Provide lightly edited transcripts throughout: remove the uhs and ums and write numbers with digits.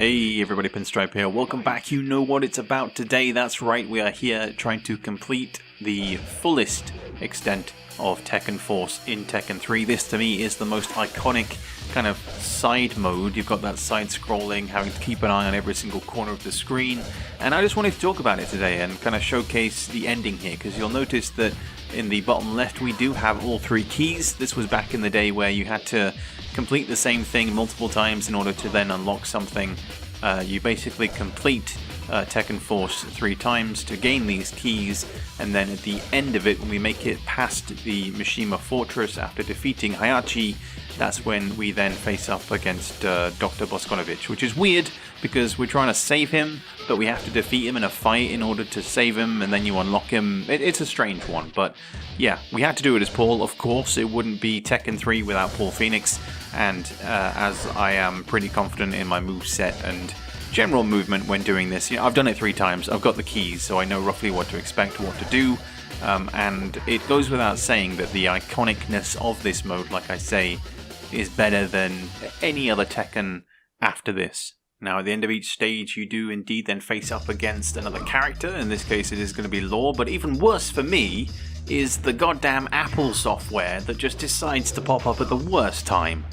Hey everybody, Pinstripe here. Welcome back. You know what it's about today. That's right, we are here trying to complete the fullest extent of Tekken Force in Tekken 3. This to me is the most iconic kind of side mode. You've got that side scrolling, having to keep an eye on every single corner of the screen. And I just wanted to talk about it today and kind of showcase the ending here, because you'll notice that in the bottom left we do have all three keys. This was back in the day where you had to complete the same thing multiple times in order to then unlock something. You basically complete Tekken Force 3 times to gain these keys, and then at the end of it, when we make it past the Mishima Fortress after defeating Hayachi, that's when we then face up against Dr. Bosconovitch, which is weird because we're trying to save him, but we have to defeat him in a fight in order to save him, and then you unlock him. It's a strange one, but yeah, we had to do it as Paul, of course. It wouldn't be Tekken 3 without Paul Phoenix, and as I am pretty confident in my moveset and general movement when doing this, you know, I've done it 3 times, I've got the keys, so I know roughly what to expect, what to do, and it goes without saying that the iconicness of this mode, like I say, is better than any other Tekken after this. Now at the end of each stage you do indeed then face up against another character. In this case it is going to be Law, but even worse for me is the goddamn Apple software that just decides to pop up at the worst time.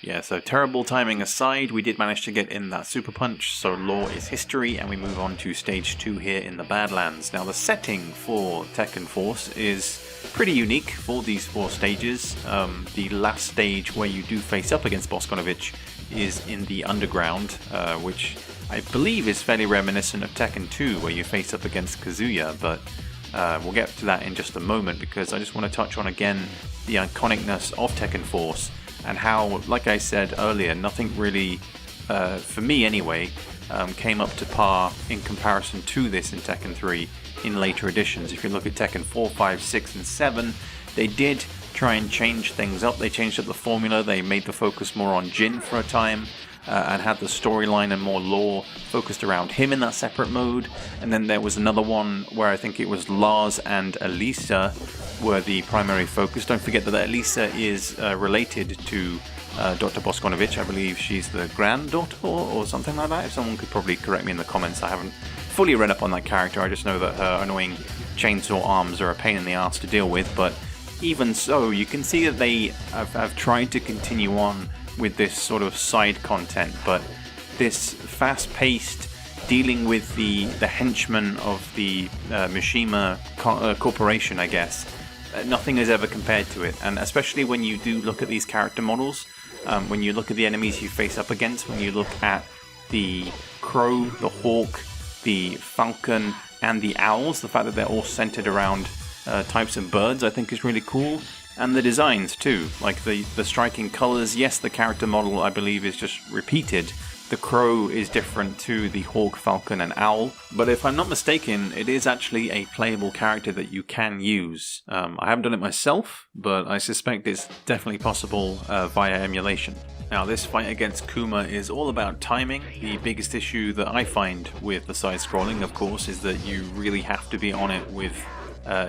Yeah, so terrible timing aside, we did manage to get in that super punch, so Law is history, and we move on to stage 2 here in the Badlands. Now the setting for Tekken Force is pretty unique for these 4 stages. The last stage where you do face up against Bosconovitch is in the underground, which I believe is fairly reminiscent of Tekken 2, where you face up against Kazuya, but we'll get to that in just a moment, because I just want to touch on again the iconicness of Tekken Force, and how, like I said earlier, nothing really, for me anyway, came up to par in comparison to this in Tekken 3 in later editions. If you look at Tekken 4, 5, 6 and 7, they did try and change things up. They changed up the formula, they made the focus more on Jin for a time, and had the storyline and more lore focused around him in that separate mode. And then there was another one where I think it was Lars and Elisa were the primary focus. Don't forget that Elisa is related to Dr. Bosconovitch. I believe she's the granddaughter or something like that. If someone could probably correct me in the comments. I haven't fully read up on that character. I just know that her annoying chainsaw arms are a pain in the ass to deal with. But even so, you can see that they have tried to continue on with this sort of side content, but this fast-paced dealing with the henchmen of the Mishima Corporation, I guess, nothing is ever compared to it. And especially when you do look at these character models, when you look at the enemies you face up against, when you look at the crow, the hawk, the falcon, and the owls, the fact that they're all centered around types of birds, I think is really cool. And the designs too, like the striking colors. Yes, the character model I believe is just repeated. The crow is different to the hawk, falcon and owl, but if I'm not mistaken, it is actually a playable character that you can use. I haven't done it myself, but I suspect it's definitely possible via emulation. Now this fight against Kuma is all about timing. The biggest issue that I find with the side scrolling, of course, is that you really have to be on it with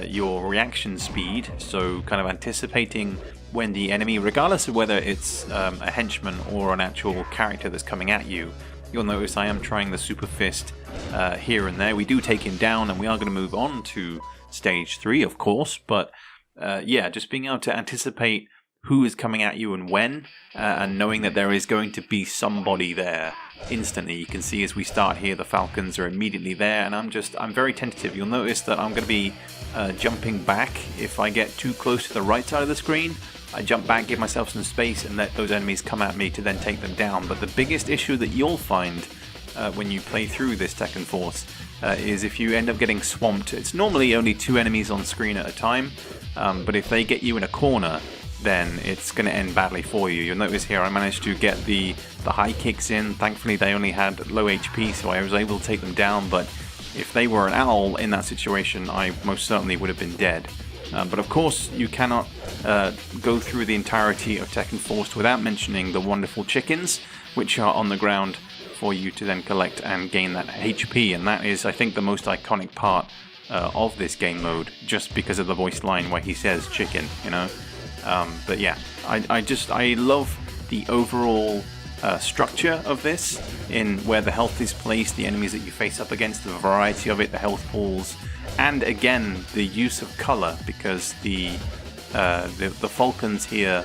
your reaction speed, so kind of anticipating when the enemy, regardless of whether it's a henchman or an actual character that's coming at you. You'll notice I am trying the super fist here and there. We do take him down, and we are going to move on to stage 3, of course, but yeah, just being able to anticipate who is coming at you and when, and knowing that there is going to be somebody there instantly. You can see as we start here, the falcons are immediately there, and I'm very tentative. You'll notice that I'm going to be jumping back. If I get too close to the right side of the screen, I jump back, give myself some space, and let those enemies come at me to then take them down. But the biggest issue that you'll find when you play through this Tekken Force is if you end up getting swamped. It's normally only 2 enemies on screen at a time, but if they get you in a corner, then it's going to end badly for you. You'll notice here I managed to get the high kicks in. Thankfully they only had low HP, so I was able to take them down, but if they were an owl in that situation, I most certainly would have been dead. But of course you cannot go through the entirety of Tekken Force without mentioning the wonderful chickens, which are on the ground for you to then collect and gain that HP, and that is, I think, the most iconic part of this game mode, just because of the voice line where he says chicken, you know. But yeah, I love the overall structure of this, in where the health is placed, the enemies that you face up against, the variety of it, the health pools, and again the use of color, because the falcons here,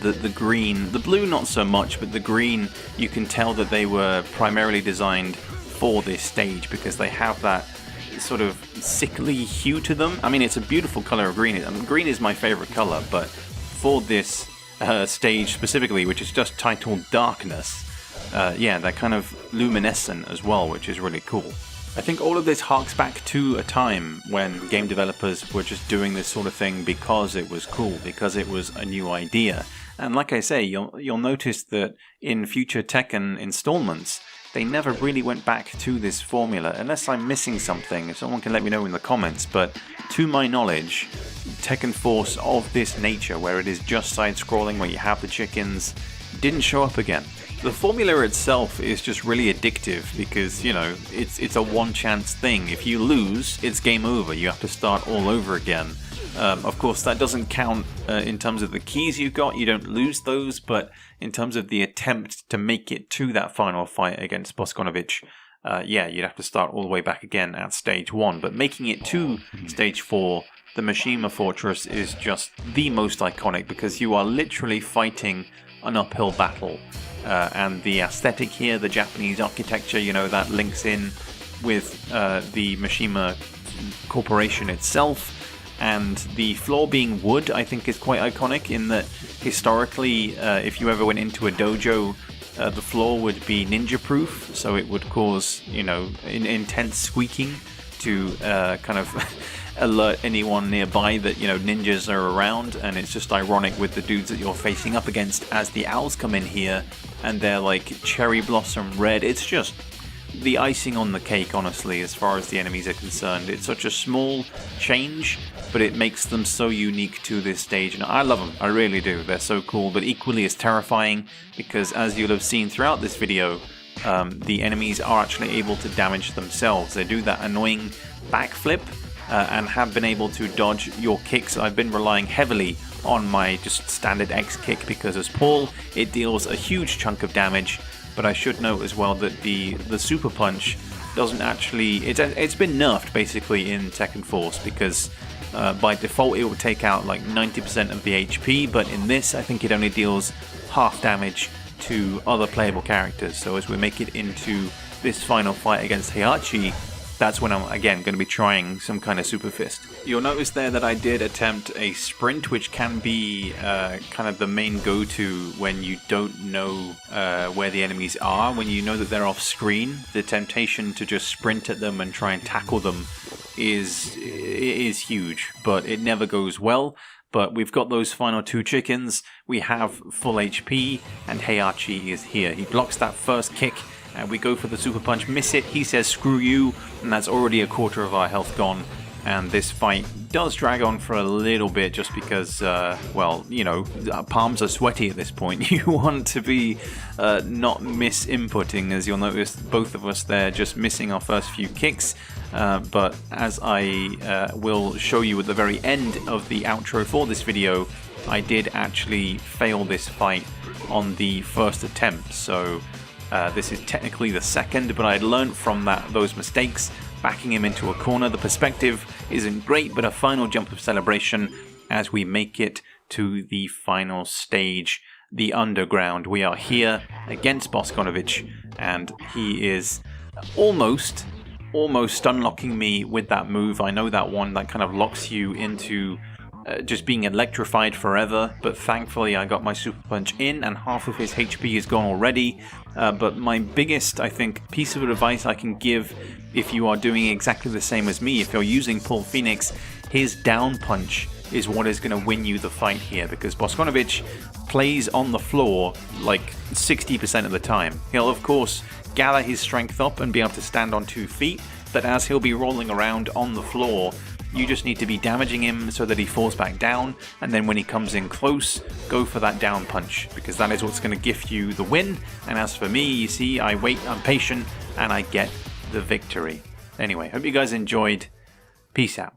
the green, the blue not so much, but the green, you can tell that they were primarily designed for this stage because they have that sort of sickly hue to them. I mean, it's a beautiful color of green. I mean, green is my favorite color, but for this stage specifically, which is just titled Darkness, yeah, they're kind of luminescent as well, which is really cool. I think all of this harks back to a time when game developers were just doing this sort of thing because it was cool, because it was a new idea. And like I say, you'll notice that in future Tekken installments, they never really went back to this formula, unless I'm missing something. If someone can let me know in the comments, but to my knowledge, Tekken Force of this nature, where it is just side-scrolling, where you have the chickens, didn't show up again. The formula itself is just really addictive because, you know, it's a one-chance thing. If you lose, it's game over. You have to start all over again. Of course, that doesn't count in terms of the keys you got. You don't lose those, but in terms of the attempt to make it to that final fight against Bosconovitch, yeah, you'd have to start all the way back again at stage 1. But making it to stage 4, the Mishima Fortress, is just the most iconic because you are literally fighting an uphill battle. And the aesthetic here, the Japanese architecture, you know, that links in with the Mishima Corporation itself. And the floor being wood, I think, is quite iconic in that historically, if you ever went into a dojo, the floor would be ninja-proof, so it would cause, you know, intense squeaking to kind of alert anyone nearby that, you know, ninjas are around. And it's just ironic with the dudes that you're facing up against as the owls come in here, and they're like cherry blossom red. It's just the icing on the cake, honestly, as far as the enemies are concerned. It's such a small change, but it makes them so unique to this stage, and I love them, I really do. They're so cool, but equally as terrifying, because as you'll have seen throughout this video, the enemies are actually able to damage themselves. They do that annoying backflip, and have been able to dodge your kicks. I've been relying heavily on my just standard X kick, because as Paul, it deals a huge chunk of damage. But I should note as well that the Super Punch doesn't actually... It's been nerfed basically in Tekken Force, because by default it will take out like 90% of the HP, but in this I think it only deals half damage to other playable characters. So as we make it into this final fight against Heihachi, that's when I'm again going to be trying some kind of Super Fist. You'll notice there that I did attempt a sprint, which can be kind of the main go-to when you don't know where the enemies are. When you know that they're off screen, the temptation to just sprint at them and try and tackle them is huge, but it never goes well. But we've got those final 2 chickens, we have full HP, and Heihachi is here. He blocks that first kick, and we go for the Super Punch, miss it, he says screw you, and that's already a quarter of our health gone. And this fight does drag on for a little bit just because, well, you know, our palms are sweaty at this point. You want to be not misinputting, as you'll notice both of us there just missing our first few kicks. But as I will show you at the very end of the outro for this video, I did actually fail this fight on the first attempt. So this is technically the second, but I'd learned from those mistakes, backing him into a corner. The perspective isn't great, but a final jump of celebration as we make it to the final stage, the Underground. We are here against Bosconovitch, and he is almost unlocking me with that move. I know that one that kind of locks you into just being electrified forever, but thankfully I got my Super Punch in and half of his HP is gone already. But my biggest, I think, piece of advice I can give if you are doing exactly the same as me, if you're using Paul Phoenix, his down punch is what is going to win you the fight here, because Bosconovitch plays on the floor like 60% of the time. He'll of course gather his strength up and be able to stand on 2 feet, but as he'll be rolling around on the floor, you just need to be damaging him so that he falls back down, and then when he comes in close, go for that down punch, because that is what's going to gift you the win. And as for me, you see, I wait, I'm patient, and I get the victory. Anyway, hope you guys enjoyed. Peace out.